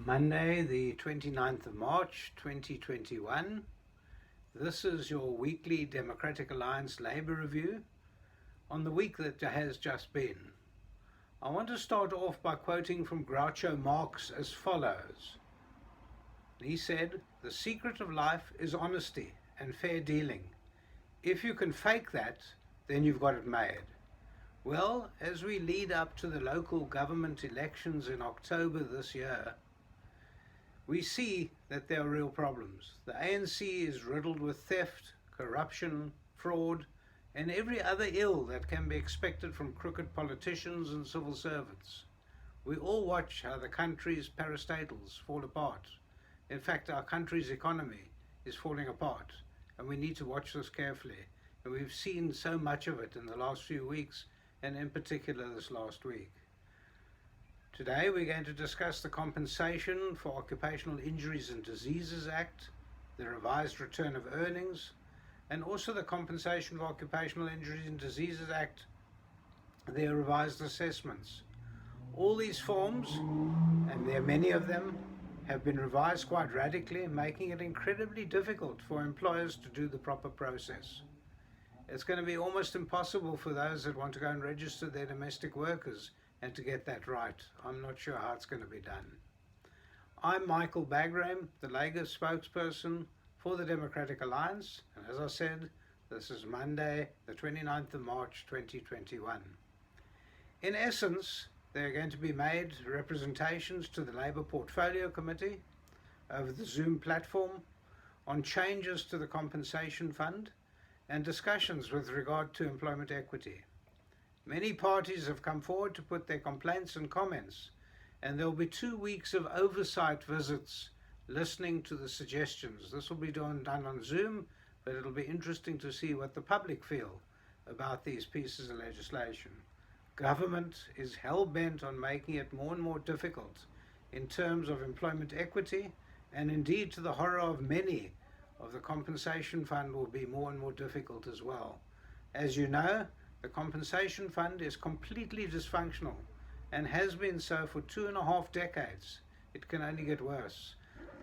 Monday, the 29th of March 2021. This is your weekly Democratic Alliance Labour Review on the week that has just been. I want to start off by quoting from Groucho Marx as follows. He said, "The secret of life is honesty and fair dealing. If you can fake that, then you've got it made." Well, as we lead up to the local government elections in October this year, we see that there are real problems. The ANC is riddled with theft, corruption, fraud, and every other ill that can be expected from crooked politicians and civil servants. We all watch how the country's parastatals fall apart. In fact, our country's economy is falling apart, and we need to watch this carefully. And we've seen so much of it in the last few weeks, and in particular this last week. Today we're going to discuss the Compensation for Occupational Injuries and Diseases Act, the revised return of earnings, and also the Compensation for Occupational Injuries and Diseases Act, their revised assessments. All these forms, and there are many of them, have been revised quite radically, making it incredibly difficult for employers to do the proper process. It's going to be almost impossible for those that want to go and register their domestic workers and to get that right. I'm not sure how it's going to be done. I'm Michael Bagram, the Labour spokesperson for the Democratic Alliance, and as I said, this is Monday, the 29th of March 2021. In essence, there are going to be made representations to the Labour Portfolio Committee over the Zoom platform on changes to the compensation fund and discussions with regard to employment equity. Many parties have come forward to put their complaints and comments, and there will be 2 weeks of oversight visits listening to the suggestions. This will be done on Zoom, but it'll be interesting to see what the public feel about these pieces of legislation. Government is hell-bent on making it more and more difficult in terms of employment equity, and indeed, to the horror of many, of the compensation fund will be more and more difficult as well. As you know, the compensation fund is completely dysfunctional and has been so for 2.5 decades. It can only get worse.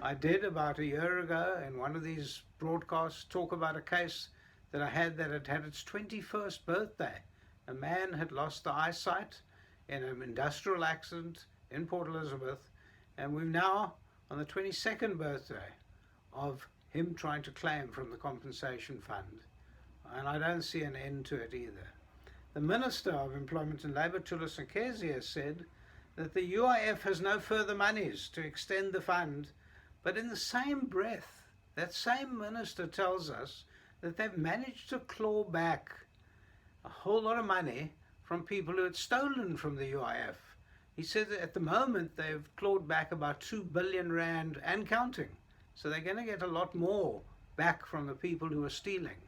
I did about a year ago in one of these broadcasts talk about a case that I had that had had its 21st birthday. A man had lost the eyesight in an industrial accident in Port Elizabeth, and we're now on the 22nd birthday of him trying to claim from the compensation fund. And I don't see an end to it either. The Minister of Employment and Labour, Thulas Nkesia, said that the UIF has no further monies to extend the fund, but in the same breath, that same minister tells us that they've managed to claw back a whole lot of money from people who had stolen from the UIF. He said that at the moment they've clawed back about 2 billion rand and counting. So they're going to get a lot more back from the people who are stealing.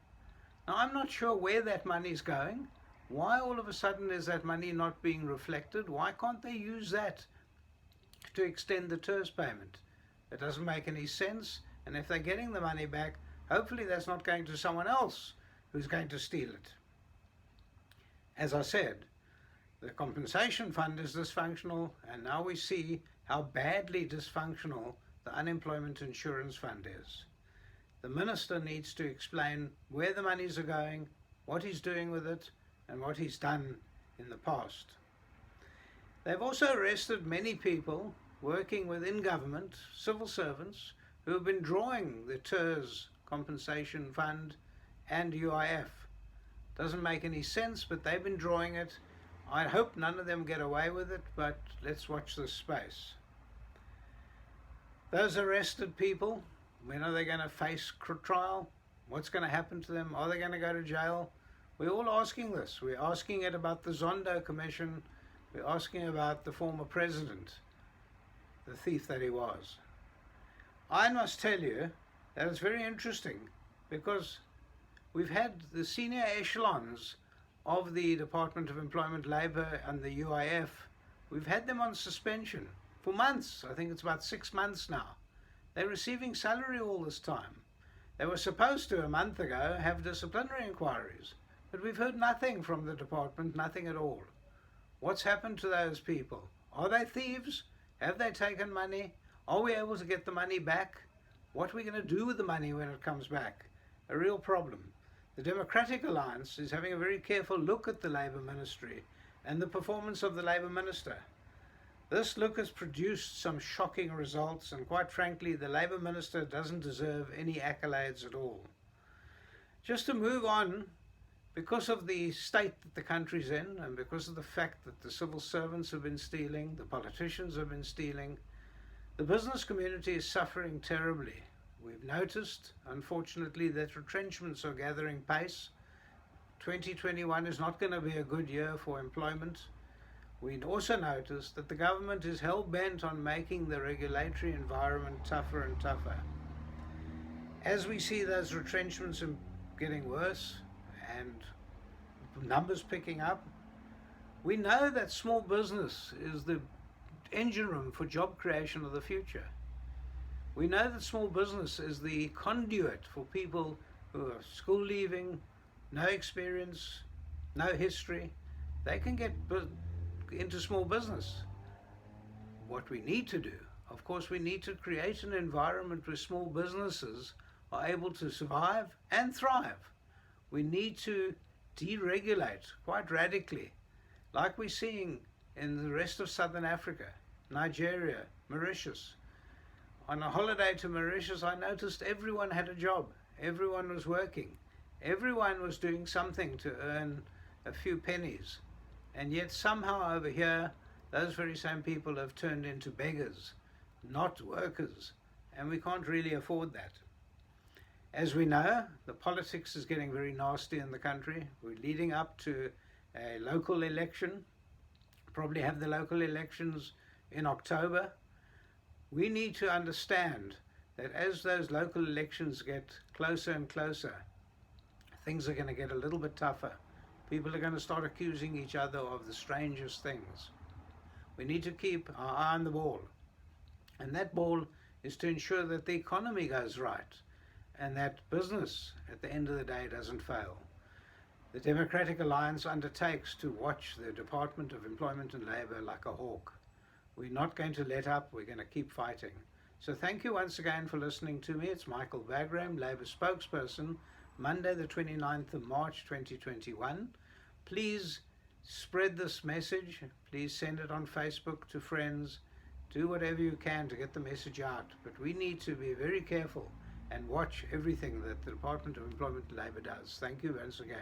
Now, I'm not sure where that money is going. Why all of a sudden is that money not being reflected? Why can't they use that to extend the TERS payment? It doesn't make any sense. And if they're getting the money back, hopefully that's not going to someone else who's going to steal it. As I said, the compensation fund is dysfunctional, and now we see how badly dysfunctional the unemployment insurance fund is. The minister needs to explain where the monies are going, what he's doing with it, and what he's done in the past. They've also arrested many people working within government, civil servants, who have been drawing the TERS compensation fund and UIF. Doesn't make any sense, but they've been drawing it. I hope none of them get away with it, but let's watch this space. Those arrested people, when are they going to face trial? What's going to happen to them? Are they going to go to jail? We're all asking this. We're asking it about the Zondo Commission. We're asking about the former president, the thief that he was. I must tell you that it's very interesting because we've had the senior echelons of the Department of Employment, Labour and the UIF. We've had them on suspension for months. I think it's about 6 months now. They're receiving salary all this time. They were supposed to, a month ago, have disciplinary inquiries, but we've heard nothing from the department, nothing at all. What's happened to those people? Are they thieves? Have they taken money? Are we able to get the money back? What are we going to do with the money when it comes back? A real problem. The Democratic Alliance is having a very careful look at the Labour Ministry and the performance of the Labour Minister. This look has produced some shocking results, and quite frankly, the Labour Minister doesn't deserve any accolades at all. Just to move on, because of the state that the country's in, and because of the fact that the civil servants have been stealing, the politicians have been stealing, the business community is suffering terribly. We've noticed, unfortunately, that retrenchments are gathering pace. 2021 is not going to be a good year for employment. We'd also noticed that the government is hell-bent on making the regulatory environment tougher and tougher. As we see those retrenchments getting worse and numbers picking up, we know that small business is the engine room for job creation of the future. We know that small business is the conduit for people who are school leaving, no experience, no history. They can get into small business. What we need to do, of course, we need to create an environment where small businesses are able to survive and thrive. We need to deregulate quite radically, like we're seeing in the rest of Southern Africa, Nigeria, Mauritius. On a holiday to Mauritius, I noticed everyone had a job. Everyone was working. Everyone was doing something to earn a few pennies. And yet somehow over here, those very same people have turned into beggars, not workers. And we can't really afford that. As we know, the politics is getting very nasty in the country. We're leading up to a local election. Probably have the local elections in October. We need to understand that as those local elections get closer and closer, things are going to get a little bit tougher. People are going to start accusing each other of the strangest things. We need to keep our eye on the ball. And that ball is to ensure that the economy goes right and that business at the end of the day doesn't fail. The Democratic Alliance undertakes to watch the Department of Employment and Labour like a hawk. We're not going to let up. We're going to keep fighting. So thank you once again for listening to me. It's Michael Bagram, Labour spokesperson, Monday the 29th of March 2021. Please spread this message. Please send it on Facebook to friends. Do whatever you can to get the message out. But we need to be very careful and watch everything that the Department of Employment and Labour does. Thank you once again.